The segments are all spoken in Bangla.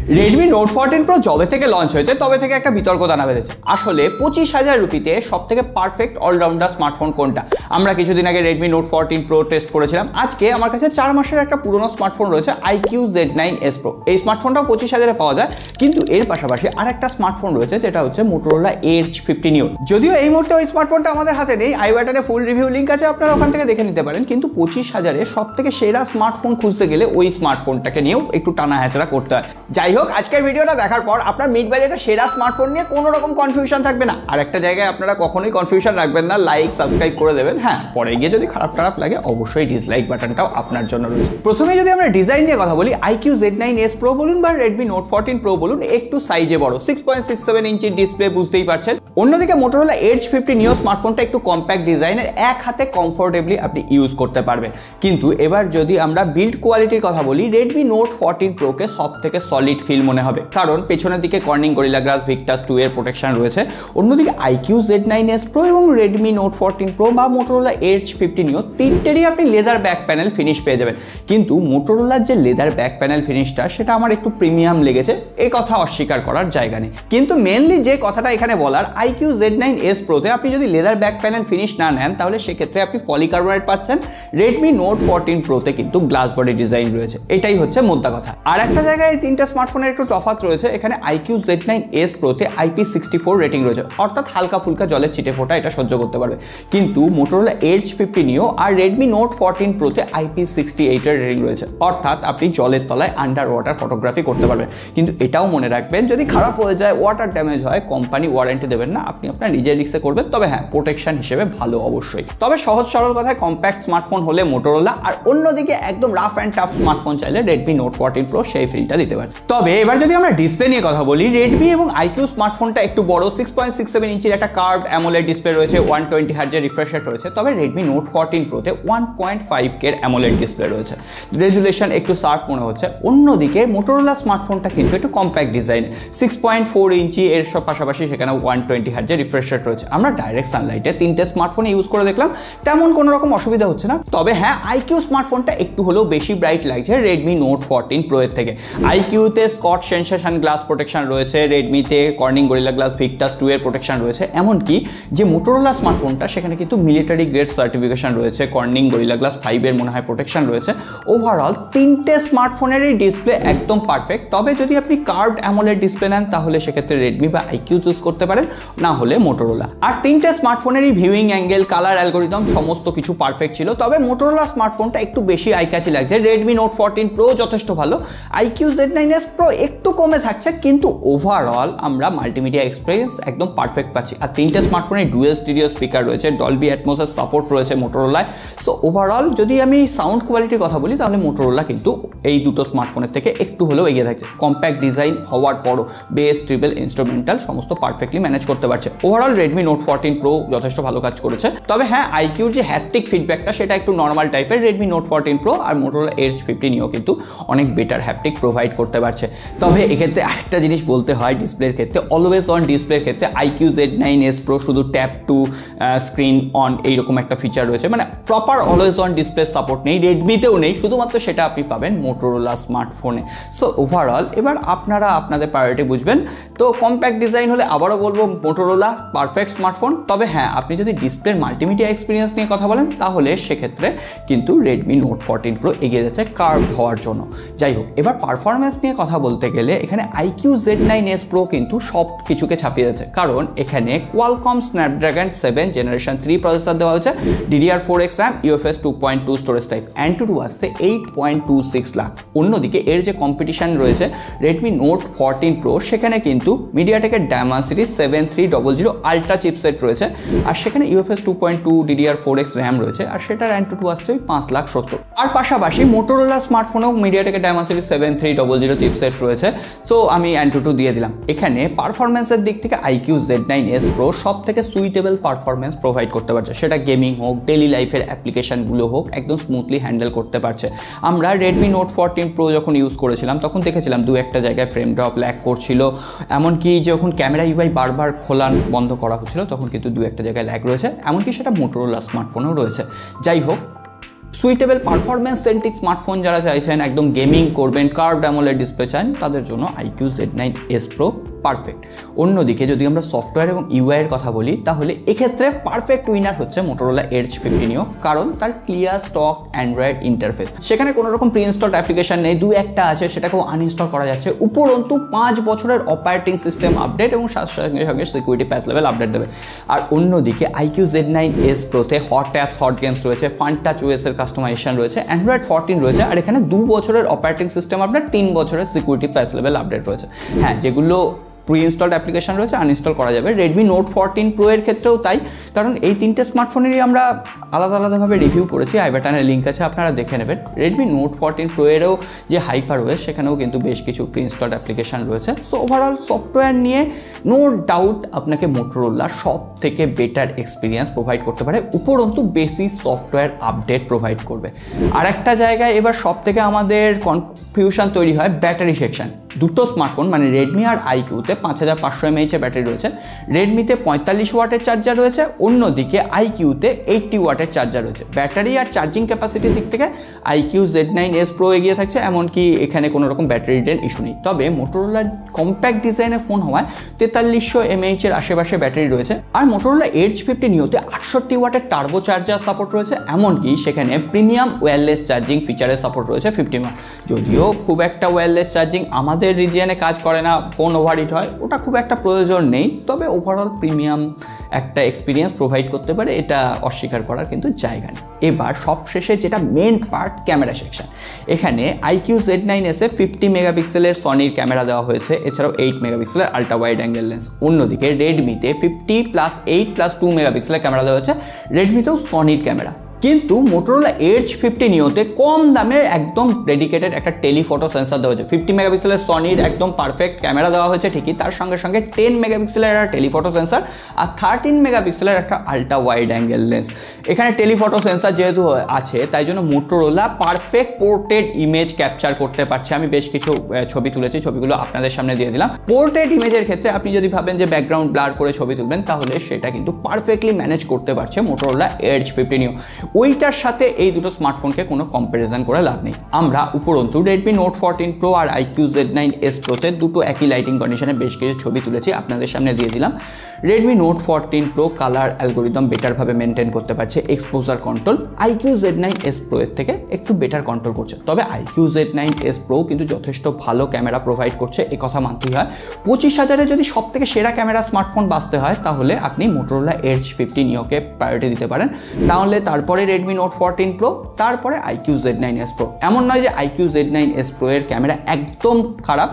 Redmi Note 14 Pro যবে থেকে লঞ্চ হয়েছে তবে থেকে একটা বিতর্ক দানা বেঁধেছে। আসলে 25,000 রুপিতে সব থেকে পারফেক্ট অলরাউন্ডার স্মার্টফোন কোনটা? আমরা কিছুদিন আগে Redmi Note 14 Pro টেস্ট করেছিলাম। আজকে আমার কাছে 4 মাসের একটা পুরনো স্মার্টফোন রয়েছে iQOO Z9s Pro। এই স্মার্টফোনটাও 25,000-এ পাওয়া যায়, কিন্তু এর পাশাপাশি আরেকটা স্মার্টফোন রয়েছে যেটা হচ্ছে Motorola Edge 50 Neo। যদিও এই মুহূর্তে ওই স্মার্টফোনটা আমাদের হাতে নেই, আই বাটনে ফুল রিভিউ লিংক আছে, আপনারা ওখান থেকে দেখে নিতে পারেন। কিন্তু 25,000-এ সব থেকে সেরা স্মার্টফোন খুঁজতে গেলে ওই স্মার্টফোনটাকে নিয়েও একটু টানা হ্যাচড়া করতে হয়। যাই হোক, আজকের ভিডিওটা দেখার পর আপনার মিড বাজেটে সেরা স্মার্টফোন নিয়ে কোনো রকম কনফিউশন থাকবে না। আর একটা জায়গায় আপনারা কখনোই কনফিউশন রাখবেন না, লাইক সাবস্ক্রাইব করে দেবেন। হ্যাঁ, পরে গিয়ে যদি খারাপ লাগে অবশ্যই ডিসলাইক বাটনটাও আপনার জন্য রয়েছে। প্রথমে যদি আমরা ডিজাইন নিয়ে কথা বলি, iQOO Z9s Pro বলুন বা Redmi Note 14 Pro বলুন, একটু সাইজে বড়, 6.67 ইঞ্চির ডিসপ্লে, বুঝতেই পারছেন। অন্যদিকে Motorola Edge 50 Neo স্মার্টফোনটা একটু কম্প্যাক্ট ডিজাইনের, এক হাতে কমফোর্টেবলি আপনি ইউজ করতে পারবেন। কিন্তু এবার যদি আমরা বিল্ড কোয়ালিটির কথা বলি, Redmi Note 14 Pro কে সব থেকে সলিড ফিল মনে হবে, কারণ পেছনের দিকে Corning Gorilla Glass Victus 2 এর প্রোটেকশন রয়েছে। অন্যদিকে iQOO Z9s Pro এবং Redmi Note 14 Pro বা Motorola Edge 50 Neo তিনটেরই আপনি লেদার ব্যাক প্যানেল ফিনিশ পেয়ে যাবেন। কিন্তু মোটোরোলার যে লেদার ব্যাক প্যানেল ফিনিশটা, সেটা আমার একটু প্রিমিয়াম লেগেছে, এই কথা অস্বীকার করার জায়গা নেই। কিন্তু মেনলি যে কথাটা এখানে বলার, iQOO Z9s Pro তে আপনি যদি লেদার ব্যাক প্যানেল ফিনিশ না নেন, তাহলে সেক্ষেত্রে আপনি পলিকার্বনেট পাচ্ছেন। Redmi Note 14 Pro তে কিন্তু গ্লাস বডি ডিজাইন রয়েছে, এটাই হচ্ছে মোদ্দা কথা। আর একটা জায়গায় এই তিনটা স্মার্টফোনের একটু তফাৎ রয়েছে। এখানে iQOO Z9s Pro তে IP64 রেটিং রয়েছে, অর্থাৎ হালকা ফুলকা জলের ছিটে ফোটা এটা সহ্য করতে পারবে। কিন্তু Motorola Edge 50 Neo আর Redmi Note 14 Pro তে IP68 এর রেটিং রয়েছে, অর্থাৎ আপনি জলের তলায় আন্ডার ওয়াটার ফটোগ্রাফি করতে পারবেন। কিন্তু এটাও মনে রাখবেন, যদি খারাপ হয়ে যায়, ওয়াটার ড্যামেজ হয়, কোম্পানি ওয়ারেন্টি দেবেন না, আপনি আপনার নিজের রিস্কে করবেন। তবে হ্যাঁ, প্রোটেকশন হিসেবে ভালো অবশ্যই। তবে সহজ সরল কথায় কম্প্যাক্ট স্মার্টফোন হলে Motorola, আর অন্যদিকে একদম রাফ অ্যান্ড টাফ স্মার্টফোন চাইলে Redmi Note 14 Pro সেই ফিলটা দিতে পারছে। তবে এবার যদি আমরা ডিসপ্লে নিয়ে কথা বলি, Redmi এবং iQOO স্মার্টফোনটা একটু বড়, 6.67 ইঞ্চির একটা কার্ভড AMOLED ডিসপ্লে রয়েছে, 120 Hz এর রিফ্রেশ রেট রয়েছে। তবে Redmi Note 14 Pro তে 1.5K এর AMOLED ডিসপ্লে রয়েছে, রেজুলেশন একটু শার্প মনে হচ্ছে। অন্যদিকে Motorola স্মার্টফোনটা কিন্তু একটু কম্প্যাক্ট ডিজাইন, 6.4 ইঞ্চি, এর সব পাশাপাশি সেখানে 120 Hz এর রিফ্রেশ রেট রয়েছে। আমরা ডাইরেক্ট সানলাইটে তিনটে স্মার্টফোন ইউজ করে দেখলাম, তেমন কোনো রকম অসুবিধা হচ্ছে না। তবে হ্যাঁ, iQOO স্মার্টফোনটা একটু হলেও বেশি ব্রাইট লাগছে Redmi Note 14 Pro এর থেকে। iQOO তে স্কট সেন্সেশন গ্লাস প্রোটেকশন রয়েছে, Redmi তে Corning Gorilla Glass Victus 2 এর প্রোটেকশন রয়েছে। এমনকি যে Motorola স্মার্টফোনটা, সেখানে কিন্তু মিলিটারি গ্রেড সার্টিফিকেশন রয়েছে, Corning Gorilla Glass 5 এর মনে হয় প্রোটেকশন রয়েছে। ওভারঅল তিনটে স্মার্টফোনেরই ডিসপ্লে একদম পারফেক্ট। তবে যদি আপনি কার্ভড AMOLED ডিসপ্লে নেন, তাহলে সেক্ষেত্রে Redmi বা iQOO চুজ করতে পারেন, না হলে Motorola। আর তিনটে স্মার্টফোনেরই ভিউইং অ্যাঙ্গেল, কালার অ্যালগোরিদম সমস্ত কিছু পারফেক্ট ছিল। তবে Motorola স্মার্টফোনটা একটু বেশি আইকাচি লাগছে। Redmi Note 14 Pro যথেষ্ট ভালো, iQOO Z9s Pro একটু কমে থাকছে, কিন্তু ওভারঅল আমরা মাল্টিমিডিয়া এক্সপিরিয়েন্স একদম পারফেক্ট পাচ্ছি। আর তিনটে স্মার্টফোনে ডুয়েল স্টিরিও স্পিকার রয়েছে, ডলবি অ্যাটমসের সাপোর্ট রয়েছে Motorola। সো ওভারঅল যদি আমি সাউন্ড কোয়ালিটির কথা বলি, তাহলে Motorola কিন্তু এই দুটো স্মার্টফোনের থেকে একটু হলেও এগিয়ে থাকছে। কম্প্যাক্ট ডিজাইন হওয়ার পরও বেস, ট্রিপল, ইনস্ট্রুমেন্টাল সমস্ত পারফেক্টলি ম্যানেজ করতে পারছে। ওভারঅল Redmi Note 14 Pro যথেষ্ট ভালো কাজ করেছে। তবে হ্যাঁ, iQOO যে হ্যাপটিক ফিডব্যাকটা, সেটা একটু নর্মাল টাইপের। Redmi Note 14 Pro আর Motorola Edge 50 Neo কিন্তু অনেক বেটার হ্যাপটিক প্রোভাইড করতে পারছে। তবে এক্ষেত্রে আরেকটা জিনিস বলতে হয়, ডিসপ্লের ক্ষেত্রে, অলওয়েজ অন ডিসপ্লের ক্ষেত্রে iQOO Z9s Pro শুধু ট্যাপ টু স্ক্রিন অন এইরকম একটা ফিচার রয়েছে, মানে proper always on display support নেই, রেডমিতেও নেই, শুধুমাত্র সেটা আপনি পাবেন Motorola স্মার্টফোনে। সো ওভারঅল এবার আপনারা আপনাদের প্রায়োরিটি বুঝবেন। তো কম্প্যাক্ট ডিজাইন হলে আবারও বলবো Motorola পারফেক্ট স্মার্টফোন। তবে হ্যাঁ, আপনি যদি ডিসপ্লের মাল্টিমিডিয়া এক্সপিরিয়েন্স নিয়ে কথা বলেন, তাহলে সেক্ষেত্রে কিন্তু Redmi Note 14 Pro এগিয়ে যাচ্ছে কার্ভড হওয়ার জন্য। যাই হোক, এবার পারফরমেন্স নিয়ে কথা বলতে গেলে এখানে iQOO Z9s Pro কিন্তু সব কিছুকে ছাপিয়ে যাচ্ছে, কারণ এখানে Qualcomm Snapdragon 7 Generation 3 প্রসেসর দেওয়া হয়েছে, DDR4X RAM, UFS 2.2 storage type, AnTuTu আসছে 8.26 লাখ। অন্যদিকে এর যে কম্পিটিশন রয়েছে Redmi Note 14 Pro, সেখানে কিন্তু মিডিয়াটেকের Dimensity 7300 আলট্রা চিপসেট রয়েছে, আর সেখানে UFS 2.2 DDR4X RAM রয়েছে, আর সেটার AnTuTu আসছে 5,70,000। আর পাশাপাশি Motorola স্মার্টফোনেও মিডিয়াটেকের Dimensity 7300 চিপসেট রয়েছে। সো আমি AnTuTu দিয়ে দিলাম। এখানে পারফরমেন্সের দিক থেকে iQOO Z9s Pro সব থেকে সুইটেবল পারফরমেন্স প্রোভাইড করতে পারছে, সেটা গেমিং হোক, ডেইলি লাইফের অ্যাপ্লিকেশনগুলো হোক, একদম স্মুথলি হ্যান্ডেল করতে পারছে। আমরা Redmi Note 14 Pro যখন ইউজ করেছিলাম, তখন দেখেছিলাম দু একটা জায়গায় ফ্রেম ড্রপ ল্যাগ করছিল, এমনকি যখন ক্যামেরা UI বারবার খোলা বন্ধ করা হচ্ছিল, তখন কিন্তু দু একটা জায়গায় ল্যাগ রয়েছে, এমনকি সেটা Motorola স্মার্টফোনেও রয়েছে। যাই হোক, সুইটেবল পারফরমেন্স সেন্ট্রিক স্মার্টফোন যারা চাইছেন, একদম গেমিং করবেন, কার্ভড অ্যামোলেড ডিসপ্লে চান, তাদের জন্য IQ Z9s Pro পারফেক্ট। অন্যদিকে যদি আমরা সফটওয়্যার এবং ইউআই এর কথা বলি, তাহলে এক্ষেত্রে পারফেক্ট উইনার হচ্ছে মোটোরোলা এডজ 50 নিও, কারণ তার ক্লিয়ার স্টক অ্যান্ড্রয়েড ইন্টারফেস। সেখানে কোনো রকম প্রি ইনস্টলড অ্যাপ্লিকেশন নেই, দু একটা আছে সেটাকেও আনইনস্টল করা যাচ্ছে। উপরন্তু 5 বছরের অপারেটিং সিস্টেম আপডেট এবং সঙ্গে সঙ্গে সিকিউরিটি প্যাচ লেভেল আপডেট দেবে। আর অন্যদিকে IQ Z9s Proতে হট অ্যাপস, হট গেমস রয়েছে, ফান টাচ ওএস এর কাস্টমাইজেশন রয়েছে, অ্যান্ড্রয়েড 14 রয়েছে, আর এখানে 2 বছরের অপারেটিং সিস্টেম আপডেট, 3 বছরের সিকিউরিটি প্যাচ লেভেল আপডেট রয়েছে। হ্যাঁ, যেগুলো প্রি ইনস্টলড অ্যাপ্লিকেশন রয়েছে আনইনস্টল করা যাবে। Redmi Note 14 Pro এর ক্ষেত্রেও তাই, কারণ এই তিনটে স্মার্টফোনেরই আমরা আলাদাভাবে রিভিউ করেছি, আই বাটনের লিঙ্ক আছে, আপনারা দেখে নেবেন। Redmi Note 14 Pro এরও যে HyperOS, সেখানেও কিন্তু বেশ কিছু প্রি ইনস্টলড অ্যাপ্লিকেশন রয়েছে। সো ওভারঅল সফটওয়্যার নিয়ে নো ডাউট আপনাকে মোটোরোলা সব থেকে বেটার এক্সপিরিয়েন্স প্রোভাইড করতে পারে, উপরন্তু বেশি সফটওয়্যার আপডেট প্রোভাইড করবে। আর একটা জায়গায় এবার সব থেকে আমাদের কনফিউশন তৈরি হয় ব্যাটারি সেকশন। দুটো স্মার্টফোন মানে রেডমি আর আইকিউতে 5500 mAh ব্যাটারি রয়েছে, রেডমিতে 45 ওয়াটের চার্জার রয়েছে, অন্যদিকে আইকিউতে 80 ওয়াটের চার্জার রয়েছে। ব্যাটারি আর চার্জিং ক্যাপাসিটির দিক থেকে IQ Z9s Pro এগিয়ে থাকছে, এমনকি এখানে কোনো রকম ব্যাটারি ড্রেন ইস্যু নেই। তবে মোটোরোলার কম্প্যাক্ট ডিজাইনের ফোন হওয়ায় 4300 mAh এর আশেপাশে ব্যাটারি রয়েছে। আর মোটোরোলা এডজ 50 নিওতে 68 ওয়াটের টার্বো চার্জার সাপোর্ট রয়েছে, এমনকি সেখানে প্রিমিয়াম ওয়্যারলেস চার্জিং ফিচারের সাপোর্ট রয়েছে 50 ওয়াট। যদিও খুব একটা ওয়্যারলেস চার্জিং আমাদের রিজিয়নে কাজ করে না, ফোন ওভারহিট হয়, ওটা খুব একটা প্রয়োজন নেই, তবে ওভারঅল প্রিমিয়াম একটা এক্সপিরিয়েন্স প্রোভাইড করতে পারে, এটা অস্বীকার করার কিন্তু জায়গা নেই। এবার সবশেষে যেটা মেন পার্ট, ক্যামেরা সেকশন। এখানে IQ Z9s এ 50 মেগাপিক্সেলের সনির ক্যামেরা দেওয়া হয়েছে, এছাড়াও 8 মেগাপিক্সেলের আল্ট্রা ওয়াইড অ্যাঙ্গেল লেন্স। অন্যদিকে রেডমিতে 50+8+2 মেগাপিক্সেলের ক্যামেরা দেওয়া হচ্ছে, রেডমিতেও সনির ক্যামেরা। কিন্তু মোটোরোলা এডজ 50 নিওতে কম দামে একদম ডেডিকেটেড একটা টেলিফটো সেন্সর দেওয়া হয়েছে। 50 মেগাপিক্সেলের সনির একদম পারফেক্ট ক্যামেরা দেওয়া হয়েছে ঠিকই, তার সঙ্গে সঙ্গে 10 মেগাপিক্সেলের একটা টেলিফটো সেন্সর আর 13 মেগাপিক্সেলের একটা আল্ট্রা ওয়াইড অ্যাঙ্গেল লেন্স। এখানে টেলিফটো সেন্সর যেহেতু আছে, তাই জন্য Motorola perfect portrait image capture করতে পারছে। আমি বেশ কিছু ছবি তুলেছি, ছবিগুলো আপনাদের সামনে দিয়ে দিলাম। পোর্ট্রেট ইমেজের ক্ষেত্রে আপনি যদি ভাবেন যে ব্যাকগ্রাউন্ড ব্লার করে ছবি তুলবেন, তাহলে সেটা কিন্তু পারফেক্টলি ম্যানেজ করতে পারছে মোটোরোলা এডজ 50 নিও। ওইটার সাথে এই দুটো স্মার্টফোনকে কোনো কম্প্যারিজন করে লাভ নেই। আমরা উপরন্তু Redmi Note 14 Pro আর IQ Z9s Proতে দুটো একই লাইটিং কন্ডিশনে বেশ কিছু ছবি তুলেছি, আপনাদের সামনে দিয়ে দিলাম। Redmi Note 14 Pro colour algorithm বেটারভাবে মেনটেন করতে পারছে, exposure control IQ Z9s Pro এর থেকে একটু বেটার কন্ট্রোল করছে। তবে IQ Z9s Pro কিন্তু যথেষ্ট ভালো ক্যামেরা প্রোভাইড করছে, এ কথা মানতেই হয়। 25,000-এ যদি সব থেকে সেরা ক্যামেরা স্মার্টফোন বাঁচতে হয়, তাহলে আপনি মোটোরোলা এডজ 50 নিওকে প্রায়োরিটি দিতে পারেন। তাহলে তারপরে Redmi Note 14 Pro, তারপরে IQ Z9s Pro। এমন নয় যে IQ Z9s Pro এর ক্যামেরা একদম খারাপ,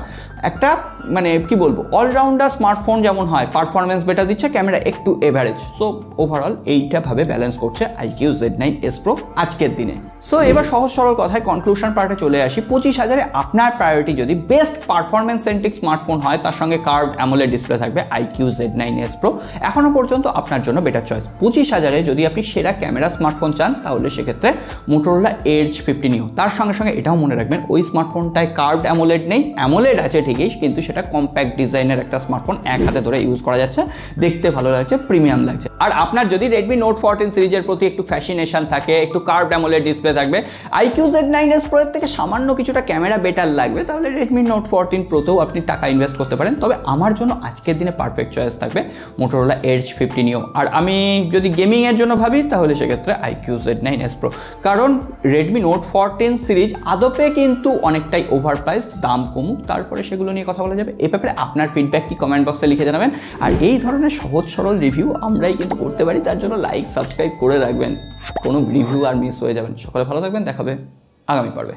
একটা মানে কি বলবো, অলরাউন্ডার স্মার্টফোন যেমন হয়, পারফরমেন্স বেটার দিচ্ছে, ক্যামেরা একটু এভারেজ। সো ওভারঅল এইটা ভাবে ব্যালেন্স করছে IQ Z9s Pro আজকের দিনে। সো এবার সহজ সরল কথায় কনক্লুশন পার্টে চলে আসি। 25,000-এ আপনার প্রায়োরিটি যদি বেস্ট পারফরমেন্স সেন্ট্রিক স্মার্টফোন হয়, তার সঙ্গে কার্ভড অ্যামোলেড ডিসপ্লে থাকবে, IQ Z9s Pro এখনো পর্যন্ত আপনার জন্য বেটার চয়েস। 25,000-এ যদি আপনি সেরা ক্যামেরা স্মার্টফোন চান, তাহলে সেক্ষেত্রে মোটোরোলা এডজ 50 নিও। তার সঙ্গে সঙ্গে এটাও মনে রাখবেন, ওই স্মার্টফোনটায় কার্ভড অ্যামোলেড নেই, অ্যামোলেড আছে ঠিকই, কিন্তু সেটা কম্প্যাক্ট ডিজাইনের একটা স্মার্টফোন, এক হাতে ধরে ইউজ করা যাচ্ছে, দেখতে ভালো লাগছে, প্রিমিয়াম লাগছে। আর আপনার যদি Redmi Note 14 সিরিজের প্রতি একটু ফ্যাসিনেশন থাকে, একটু কার্ভড অ্যামোলেড ডিসপ্লে থাকবে, IQ Z9s Pro এর থেকে সামান্য কিছুটা ক্যামেরা বেটার লাগবে, তাহলে Redmi Note 14 Proতেও আপনি টাকা ইনভেস্ট করতে পারেন। তবে আমার জন্য আজকের দিনে পারফেক্ট চয়েস থাকবে মোটোরোলা এডজ 50 নিও। আর আমি যদি গেমিংয়ের জন্য ভাবি, তাহলে সেক্ষেত্রে IQ Z9s Pro, কারণ Redmi Note 14 সিরিজ আদপে কিন্তু অনেকটাই ওভার প্রাইস, দাম কমুক, তারপরে সেগুলো নিয়ে কথা বলা যাবে। এ ব্যাপারে আপনার ফিডব্যাক কি কমেন্ট বক্সে লিখে জানাবেন। আর এই ধরনের সহজ সরল রিভিউ আমরাই কিন্তু করতে পারি, তার জন্য লাইক সাবস্ক্রাইব করে রাখবেন, কোনো রিভিউ আর মিস হয়ে যাবেন। সকলে ভালো থাকবেন, দেখাবে আগামী পর্বে।